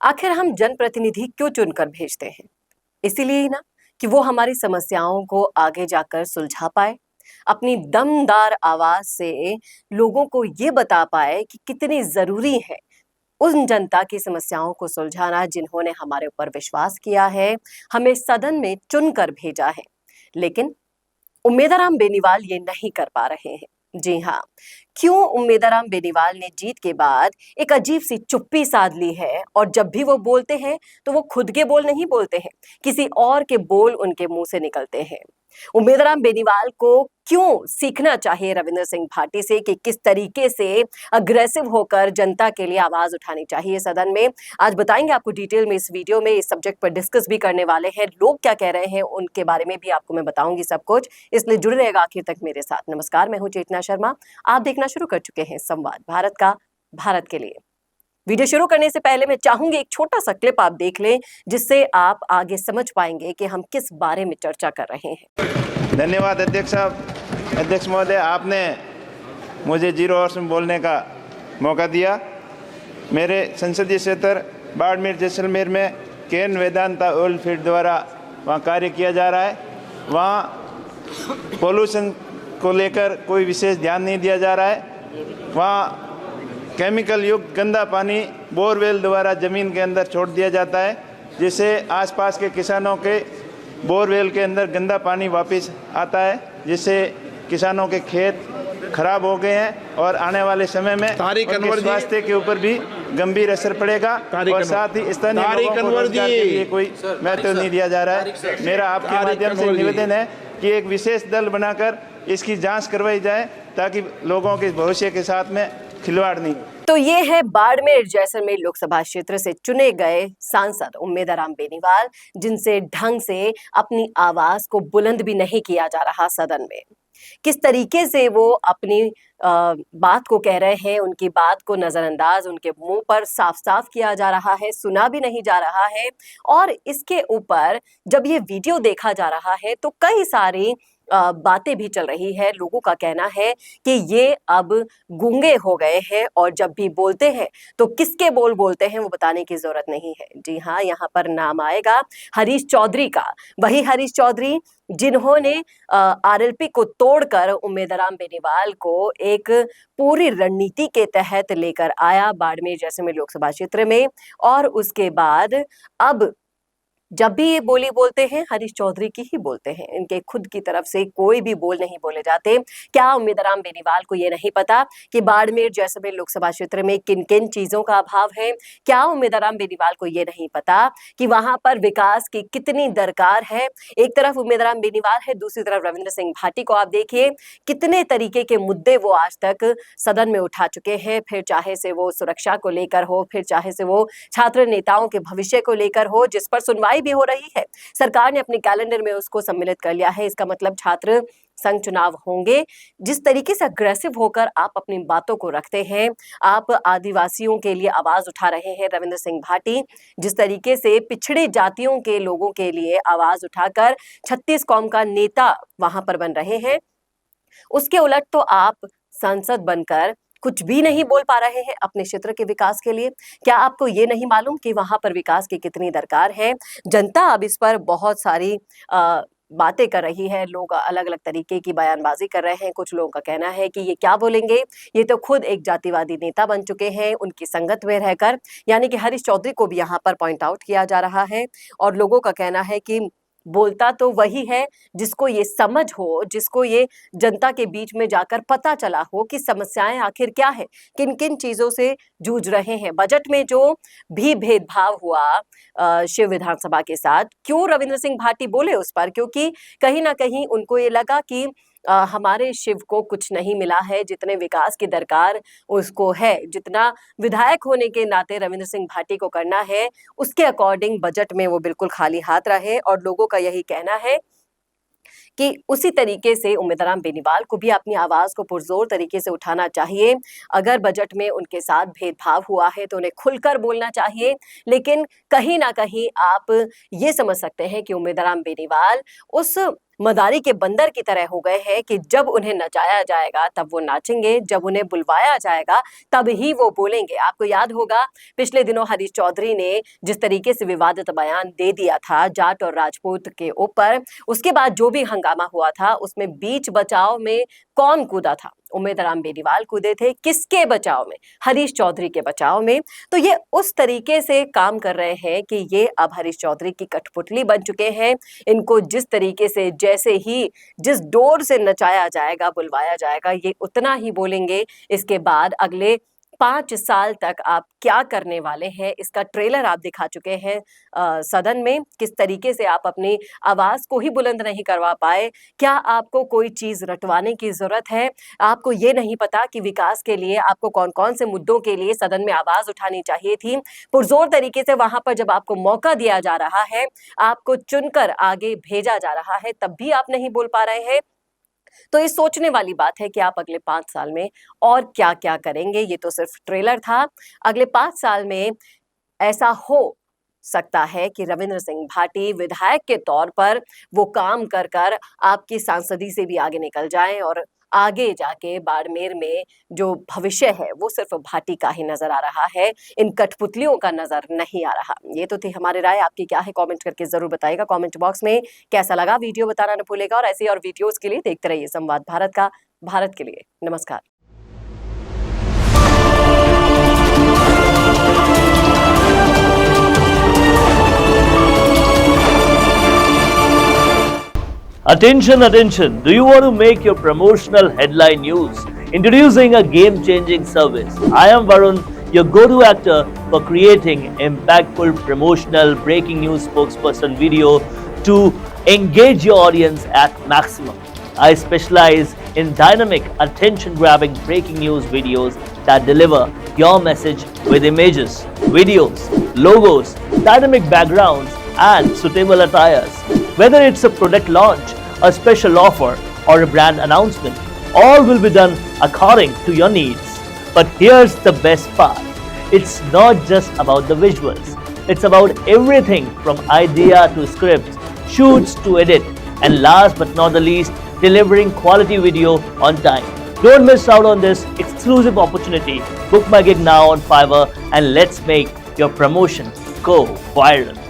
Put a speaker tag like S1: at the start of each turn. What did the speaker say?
S1: आखिर हम जनप्रतिनिधि क्यों चुनकर भेजते हैं? इसीलिए ही ना कि वो हमारी समस्याओं को आगे जाकर सुलझा पाए, अपनी दमदार आवाज से लोगों को ये बता पाए कि कितनी जरूरी है उन जनता की समस्याओं को सुलझाना जिन्होंने हमारे ऊपर विश्वास किया है, हमें सदन में चुनकर भेजा है। लेकिन उम्मेदाराम बेनीवाल ये नहीं कर पा रहे हैं। जी हाँ, क्यों उम्मेदाराम बेनीवाल ने जीत के बाद एक अजीब सी चुप्पी साध ली है और जब भी वो बोलते हैं तो वो खुद के बोल नहीं बोलते हैं, किसी और के बोल उनके मुंह से निकलते हैं। उम्मेदाराम बेनीवाल को क्यों सीखना चाहिए रविंद्र सिंह भाटी से कि किस तरीके से अग्रेसिव होकर जनता के लिए आवाज उठानी चाहिए सदन में। आज बताएंगे आपको डिटेल में इस वीडियो में, इस सब्जेक्ट पर डिस्कस भी करने वाले हैं। लोग क्या कह रहे हैं उनके बारे में भी आपको मैं बताऊंगी सब कुछ, इसलिए जुड़े रहेगा आखिर तक मेरे साथ। नमस्कार, मैं हूं चेतना शर्मा। आप देखना शुरू कर चुके हैं संवाद भारत का, भारत के लिए। वीडियो शुरू करने से पहले मैं चाहूंगी एक छोटा सा क्लिप आप देख लें, जिससे आप आगे समझ पाएंगे कि हम किस बारे में चर्चा कर रहे हैं।
S2: धन्यवाद अध्यक्ष साहब। अध्यक्ष महोदय, आपने मुझे 0 आवर्स में बोलने का मौका दिया। मेरे संसदीय क्षेत्र बाड़मेर जैसलमेर में केन वेदांता ऑयल फील्ड द्वारा वहाँ कार्य किया जा रहा है। वहाँ पोल्यूशन को लेकर कोई विशेष ध्यान नहीं दिया जा रहा है। वहाँ केमिकल युक्त गंदा पानी बोरवेल द्वारा ज़मीन के अंदर छोड़ दिया जाता है, जिससे आसपास के किसानों के बोरवेल के अंदर गंदा पानी वापस आता है, जिससे किसानों के खेत खराब हो गए हैं और आने वाले समय में उनके स्वास्थ्य के ऊपर भी गंभीर असर पड़ेगा। और साथ ही स्थानीय लोगों को रोजगार के लिए कोई महत्व नहीं दिया जा रहा है। मेरा आपके माध्यम से निवेदन है कि एक विशेष दल बनाकर इसकी जांच करवाई जाए, ताकि लोगों के भविष्य के साथ में खिलवाड़ नहीं।
S1: तो ये है बाड़मेर जैसलमेर लोकसभा क्षेत्र से चुने गए सांसद उम्मेदाराम बेनीवाल, जिनसे ढंग से अपनी आवाज को बुलंद भी नहीं किया जा रहा सदन में। किस तरीके से वो अपनी बात को कह रहे हैं, उनकी बात को नजरअंदाज उनके मुंह पर साफ साफ किया जा रहा है, सुना भी नहीं जा रहा है। और इसके ऊपर जब ये वीडियो देखा जा रहा है तो कई सारी बातें भी चल रही है। लोगों का कहना है कि ये अब गूंगे हो गए हैं और जब भी बोलते हैं तो किसके बोल बोलते हैं वो बताने की जरूरत नहीं है। जी हाँ, यहाँ पर नाम आएगा हरीश चौधरी का, वही हरीश चौधरी जिन्होंने आरएलपी को तोड़कर उम्मेदाराम बेनीवाल को एक पूरी रणनीति के तहत लेकर आया बाड़मेर जैसलमेर लोकसभा क्षेत्र में। और उसके बाद अब जब भी ये बोली बोलते हैं हरीश चौधरी की ही बोलते हैं, इनके खुद की तरफ से कोई भी बोल नहीं बोले जाते। क्या उम्मेदाराम बेनीवाल को ये नहीं पता कि बाड़मेर जैसलमेर लोकसभा क्षेत्र में किन किन चीजों का अभाव है? क्या उम्मेदाराम बेनीवाल को ये नहीं पता कि वहां पर विकास की कितनी दरकार है? एक तरफ उम्मेदाराम बेनीवाल है, दूसरी तरफ रविंद्र सिंह भाटी को आप देखिए कितने तरीके के मुद्दे वो आज तक सदन में उठा चुके हैं। फिर चाहे से वो सुरक्षा को लेकर हो, फिर चाहे से वो छात्र नेताओं के भविष्य को लेकर हो, जिस पर सुनवाई भी हो रही है। सरकार ने अपने कैलेंडर में उसको सम्मिलित कर लिया है। इसका मतलब छात्र संघ चुनाव होंगे। जिस तरीके से अग्रेसिव होकर आप अपनी बातों को रखते हैं, आप आदिवासियों के लिए आवाज उठा रहे हैं रविंद्र सिंह भाटी, जिस तरीके से पिछड़ी जातियों के लोगों के लिए आवाज उठाकर 36 कौम का नेता वहां पर बन रहे हैं, उसके उलट तो आप सांसद बनकर कुछ भी नहीं बोल पा रहे हैं अपने क्षेत्र के विकास के लिए। क्या आपको ये नहीं मालूम कि वहां पर विकास की कितनी दरकार है? जनता अब इस पर बहुत सारी बातें कर रही है, लोग अलग अलग तरीके की बयानबाजी कर रहे हैं। कुछ लोगों का कहना है कि ये क्या बोलेंगे, ये तो खुद एक जातिवादी नेता बन चुके हैं उनकी संगत में रहकर, यानी कि हरीश चौधरी को भी यहाँ पर पॉइंट आउट किया जा रहा है। और लोगों का कहना है कि बोलता तो वही है जिसको ये समझ हो, जिसको ये जनता के बीच में जाकर पता चला हो कि समस्याएं आखिर क्या है, किन किन चीजों से जूझ रहे हैं। बजट में जो भी भेदभाव हुआ शिव विधानसभा के साथ, क्यों रविंद्र सिंह भाटी बोले उस पर? क्योंकि कहीं ना कहीं उनको ये लगा कि हमारे शिव को कुछ नहीं मिला है जितने विकास की दरकार उसको है, जितना विधायक होने के नाते रविंद्र सिंह भाटी को करना है उसके अकॉर्डिंग बजट में वो बिल्कुल खाली हाथ रहे। और लोगों का यही कहना है कि उसी तरीके से उम्मेदाराम बेनीवाल को भी अपनी आवाज को पुरजोर तरीके से उठाना चाहिए। अगर बजट में उनके साथ भेदभाव हुआ है तो उन्हें खुलकर बोलना चाहिए। लेकिन कहीं ना कहीं आप ये समझ सकते हैं कि उम्मेदाराम बेनीवाल उस मदारी के बंदर की तरह हो गए हैं कि जब उन्हें नचाया जाएगा तब वो नाचेंगे, जब उन्हें बुलवाया जाएगा तब ही वो बोलेंगे। आपको याद होगा पिछले दिनों हरीश चौधरी ने जिस तरीके से विवादित बयान दे दिया था जाट और राजपूत के ऊपर, उसके बाद जो भी हंगामा हुआ था उसमें बीच बचाव में कौन कूदा था? उम्मेद राम बेनीवाल कूदे थे। किसके बचाव में? हरीश चौधरी के बचाव में। तो ये उस तरीके से काम कर रहे हैं कि ये अब हरीश चौधरी की कठपुतली बन चुके हैं। इनको जिस तरीके से, जैसे ही, जिस डोर से नचाया जाएगा, बुलवाया जाएगा, ये उतना ही बोलेंगे। इसके बाद अगले 5 साल तक आप क्या करने वाले हैं, इसका ट्रेलर आप दिखा चुके हैं सदन में। किस तरीके से आप अपनी आवाज को ही बुलंद नहीं करवा पाए। क्या आपको कोई चीज रटवाने की जरूरत है? आपको ये नहीं पता कि विकास के लिए आपको कौन कौन से मुद्दों के लिए सदन में आवाज उठानी चाहिए थी? पुरजोर तरीके से वहां पर जब आपको मौका दिया जा रहा है, आपको चुनकर आगे भेजा जा रहा है, तब भी आप नहीं बोल पा रहे हैं। तो ये सोचने वाली बात है कि आप अगले 5 साल में और क्या-क्या करेंगे। ये तो सिर्फ ट्रेलर था। अगले 5 साल में ऐसा हो सकता है कि रविंद्र सिंह भाटी विधायक के तौर पर वो काम कर कर आपकी सांसदी से भी आगे निकल जाएं और आगे जाके बाड़मेर में जो भविष्य है वो सिर्फ भाटी का ही नजर आ रहा है, इन कठपुतलियों का नजर नहीं आ रहा। ये तो थी हमारी राय। आपकी क्या है कमेंट करके जरूर बताइएगा। कमेंट बॉक्स में कैसा लगा वीडियो बताना न भूलेगा और ऐसी और वीडियोस के लिए देखते रहिए संवाद भारत का। भारत के लिए नमस्कार।
S3: Attention, attention. Do you want to make your promotional headline news? Introducing a game-changing service. I am Varun, your go-to actor for creating impactful promotional breaking news spokesperson video to engage your audience at maximum. I specialize in dynamic, attention-grabbing breaking news videos that deliver your message with images, videos, logos, dynamic backgrounds, and suitable attires. Whether it's a product launch, a special offer, or a brand announcement, all will be done according to your needs. But here's the best part. It's not just about the visuals. It's about everything from idea to script, shoots to edit, and last but not the least, delivering quality video on time. Don't miss out on this exclusive opportunity. Book my gig now on Fiverr and let's make your promotion go viral.